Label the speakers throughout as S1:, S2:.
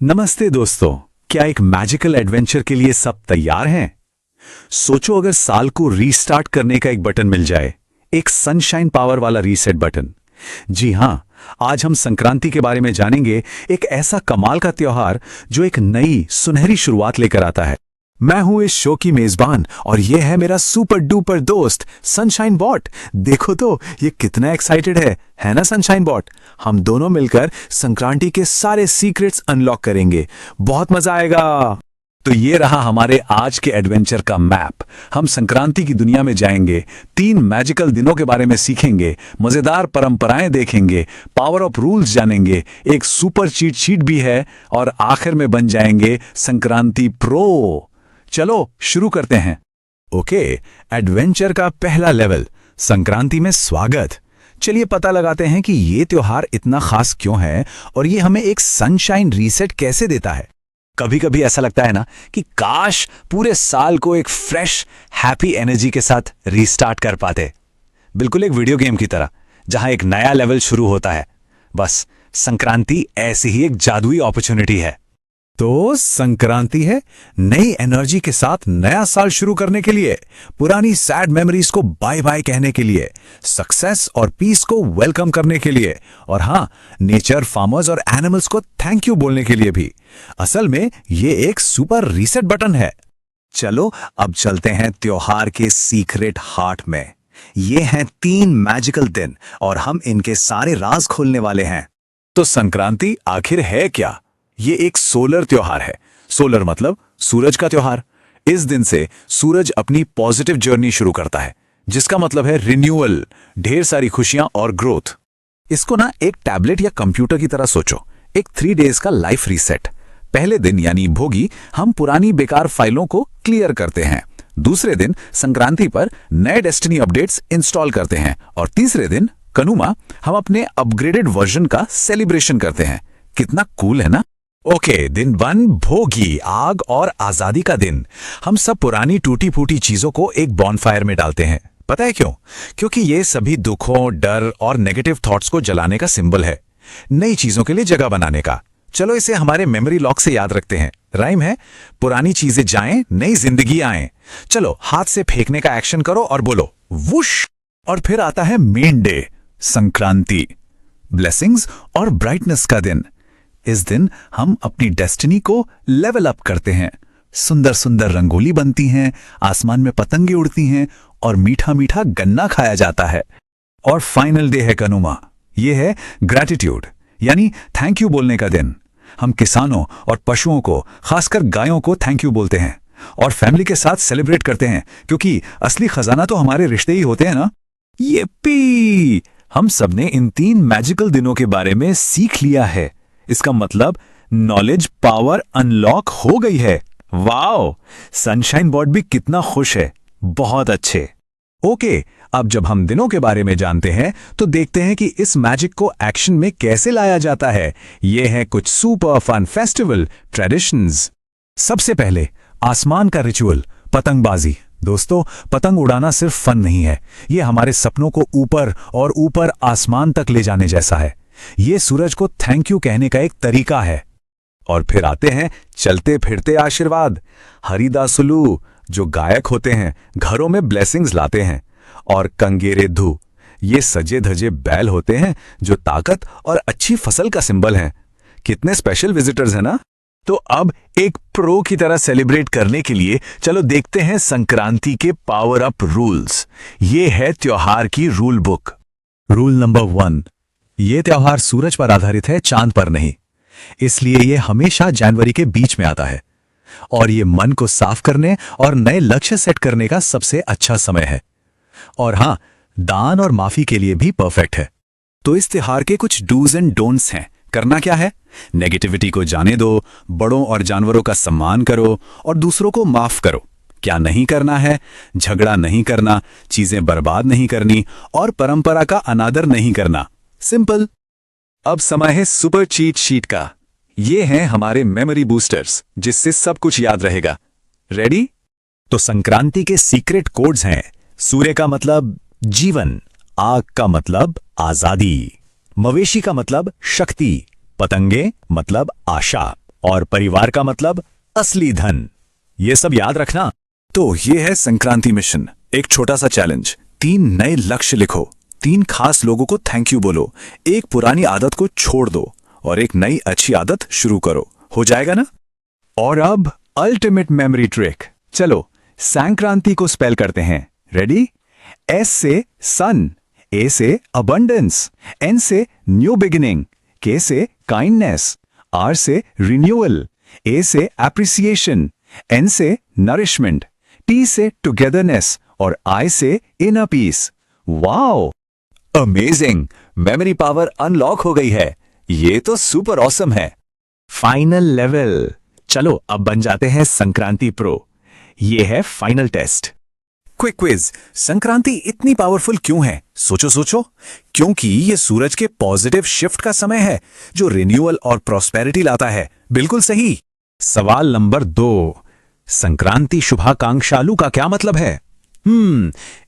S1: नमस्ते दोस्तों, क्या एक मैजिकल एडवेंचर के लिए सब तैयार हैं? सोचो अगर साल को रीस्टार्ट करने का एक बटन मिल जाए, एक सनशाइन पावर वाला रीसेट बटन। जी हां, आज हम संक्रांति के बारे में जानेंगे, एक ऐसा कमाल का त्योहार जो एक नई सुनहरी शुरुआत लेकर आता है। मैं हूं इस शो की मेजबान और यह है मेरा सुपर डुपर दोस्त सनशाइन बॉट। देखो तो ये कितना एक्साइटेड है ना सनशाइन बॉट? हम दोनों मिलकर संक्रांति के सारे सीक्रेट्स अनलॉक करेंगे, बहुत मजा आएगा। तो ये रहा हमारे आज के एडवेंचर का मैप। हम संक्रांति की दुनिया में जाएंगे, 3 मैजिकल दिनों के बारे में सीखेंगे, मजेदार परंपराएं देखेंगे, पावर ऑफ रूल्स जानेंगे, एक सुपर चीट शीट भी है और आखिर में बन जाएंगे संक्रांति प्रो। चलो शुरू करते हैं। ओके, एडवेंचर का पहला लेवल, संक्रांति में स्वागत। चलिए पता लगाते हैं कि ये त्योहार इतना खास क्यों है और ये हमें एक सनशाइन रीसेट कैसे देता है। कभी कभी ऐसा लगता है ना कि काश पूरे साल को एक फ्रेश हैप्पी एनर्जी के साथ रीस्टार्ट कर पाते, बिल्कुल एक वीडियो गेम की तरह जहां एक नया लेवल शुरू होता है। बस संक्रांति ऐसी ही एक जादुई अपॉर्चुनिटी है। तो संक्रांति है नई एनर्जी के साथ नया साल शुरू करने के लिए, पुरानी सैड मेमोरीज को बाय बाय कहने के लिए, सक्सेस और पीस को वेलकम करने के लिए, और हाँ, नेचर, फार्मर्स और एनिमल्स को थैंक यू बोलने के लिए भी। असल में ये एक सुपर रीसेट बटन है। चलो अब चलते हैं त्योहार के सीक्रेट हार्ट में। ये हैं 3 मैजिकल दिन और हम इनके सारे राज खोलने वाले हैं। तो संक्रांति आखिर है क्या? ये एक सोलर त्योहार है। सोलर मतलब सूरज का त्योहार। इस दिन से सूरज अपनी पॉजिटिव जर्नी शुरू करता है, जिसका मतलब है रिन्यूअल, ढेर सारी खुशियां और ग्रोथ। इसको ना एक टैबलेट या कंप्यूटर की तरह सोचो, एक 3 डेज का लाइफ रीसेट। पहले दिन यानी भोगी हम पुरानी बेकार फाइलों को क्लियर करते हैं। दूसरे दिन संक्रांति पर नए डेस्टिनी अपडेट्स इंस्टॉल करते हैं और तीसरे दिन कनुमा हम अपने अपग्रेडेड वर्जन का सेलिब्रेशन करते हैं। कितना कूल है ना? ओके, दिन 1 भोगी, आग और आजादी का दिन। हम सब पुरानी टूटी फूटी चीजों को एक बॉनफायर में डालते हैं। पता है क्यों? क्योंकि ये सभी दुखों, डर और नेगेटिव थॉट्स को जलाने का सिंबल है, नई चीजों के लिए जगह बनाने का। चलो इसे हमारे मेमोरी लॉक से याद रखते हैं। राइम है, पुरानी चीजें जाएं, नई जिंदगी आए। चलो हाथ से फेंकने का एक्शन करो और बोलो वुश। और फिर आता है मेन डे, संक्रांति, ब्लेसिंग्स और ब्राइटनेस का दिन। इस दिन हम अपनी डेस्टिनी को लेवल अप करते हैं। सुंदर सुंदर रंगोली बनती हैं, आसमान में पतंगे उड़ती हैं और मीठा मीठा गन्ना खाया जाता है। और फाइनल डे है कनुमा। ये है ग्रैटिट्यूड यानी थैंक यू बोलने का दिन। हम किसानों और पशुओं को, खासकर गायों को थैंक यू बोलते हैं और फैमिली के साथ सेलिब्रेट करते हैं, क्योंकि असली खजाना तो हमारे रिश्ते ही होते हैं ना। येप्पी! हम सबने इन 3 मैजिकल दिनों के बारे में सीख लिया है। इसका मतलब नॉलेज पावर अनलॉक हो गई है। वाओ! सनशाइन बॉट भी कितना खुश है। बहुत अच्छे। ओके, अब जब हम दिनों के बारे में जानते हैं तो देखते हैं कि इस मैजिक को एक्शन में कैसे लाया जाता है। ये है कुछ सुपर फन फेस्टिवल ट्रेडिशंस। सबसे पहले आसमान का रिचुअल, पतंगबाजी। दोस्तों, पतंग उड़ाना सिर्फ फन नहीं है, ये हमारे सपनों को ऊपर और ऊपर आसमान तक ले जाने जैसा है। ये सूरज को थैंक यू कहने का एक तरीका है। और फिर आते हैं चलते फिरते आशीर्वाद, हरिदासुलू, जो गायक होते हैं, घरों में ब्लेसिंग्स लाते हैं। और कंगेरेद्धू, ये सजे धजे बैल होते हैं जो ताकत और अच्छी फसल का सिंबल हैं। कितने स्पेशल विजिटर्स हैं ना? तो अब एक प्रो की तरह सेलिब्रेट करने के लिए चलो देखते हैं संक्रांति के पावर अप रूल्स। ये है त्योहार की रूल बुक। रूल नंबर 1, ये त्योहार सूरज पर आधारित है, चांद पर नहीं। इसलिए ये हमेशा जनवरी के बीच में आता है और ये मन को साफ करने और नए लक्ष्य सेट करने का सबसे अच्छा समय है। और हाँ, दान और माफी के लिए भी परफेक्ट है। तो इस त्योहार के कुछ डूज एंड डोंट्स हैं। करना क्या है? नेगेटिविटी को जाने दो, बड़ों और जानवरों का सम्मान करो और दूसरों को माफ करो। क्या नहीं करना है? झगड़ा नहीं करना, चीजें बर्बाद नहीं करनी और परंपरा का अनादर नहीं करना। सिंपल। अब समय है सुपर चीट शीट का। ये हैं हमारे मेमोरी बूस्टर्स, जिससे सब कुछ याद रहेगा। रेडी? तो संक्रांति के सीक्रेट कोड्स हैं। सूर्य का मतलब जीवन, आग का मतलब आजादी, मवेशी का मतलब शक्ति, पतंगे मतलब आशा और परिवार का मतलब असली धन। ये सब याद रखना। तो ये है संक्रांति मिशन। एक छोटा सा चैलेंज, 3 नए लक्ष्य लिखो, 3 खास लोगों को थैंक यू बोलो, एक पुरानी आदत को छोड़ दो और एक नई अच्छी आदत शुरू करो। हो जाएगा ना? और अब अल्टीमेट मेमोरी ट्रिक। चलो संक्रांति को स्पेल करते हैं। रेडी? एस से सन, ए से अबंडेंस, एन से न्यू बिगिनिंग, के से काइंडनेस, आर से रिन्यूअल, ए से एप्रिसिएशन, एन से नरिशमेंट, टी से टुगेदरनेस और आई से inner peace. Wow, amazing! Memory power unlock हो गई है। ये तो सुपर ऑसम है। Final level. चलो अब बन जाते हैं संक्रांति प्रो। ये है final test. Quick quiz, Sankranti इतनी पावरफुल क्यों है? सोचो सोचो। क्योंकि ये सूरज के पॉजिटिव शिफ्ट का समय है जो रिन्यूअल और प्रॉस्पेरिटी लाता है। बिल्कुल सही। सवाल नंबर 2, संक्रांति शुभाकांक्षालु का क्या मतलब है?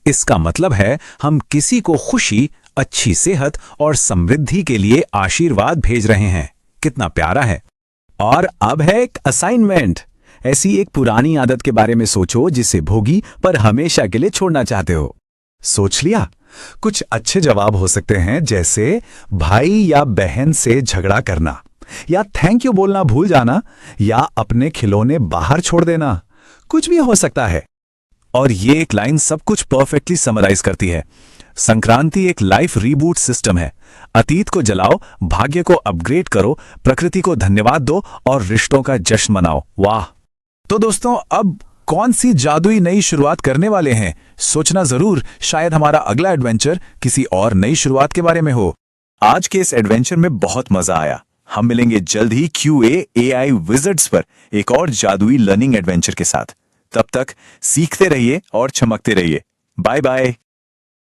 S1: इसका मतलब है हम किसी को खुशी, अच्छी सेहत और समृद्धि के लिए आशीर्वाद भेज रहे हैं। कितना प्यारा है। और अब है एक असाइनमेंट। ऐसी एक पुरानी आदत के बारे में सोचो जिसे भोगी पर हमेशा के लिए छोड़ना चाहते हो। सोच लिया? कुछ अच्छे जवाब हो सकते हैं, जैसे भाई या बहन से झगड़ा करना, या थैंक यू बोलना भूल जाना, या अपने खिलौने बाहर छोड़ देना। कुछ भी हो सकता है। और ये एक लाइन सब कुछ परफेक्टली समराइज करती है। संक्रांति एक लाइफ रीबूट सिस्टम है। अतीत को जलाओ, भाग्य को अपग्रेड करो, प्रकृति को धन्यवाद दो और रिश्तों का जश्न मनाओ। वाह! तो दोस्तों, अब कौन सी जादुई नई शुरुआत करने वाले हैं? सोचना जरूर, शायद हमारा अगला एडवेंचर किसी और नई शुरुआत के बारे में हो। आज के इस एडवेंचर में बहुत मजा आया। हम मिलेंगे जल्द ही QA AI विजर्ड्स पर एक और जादुई लर्निंग एडवेंचर के साथ। तब तक सीखते रहिए और चमकते रहिए। Bye bye.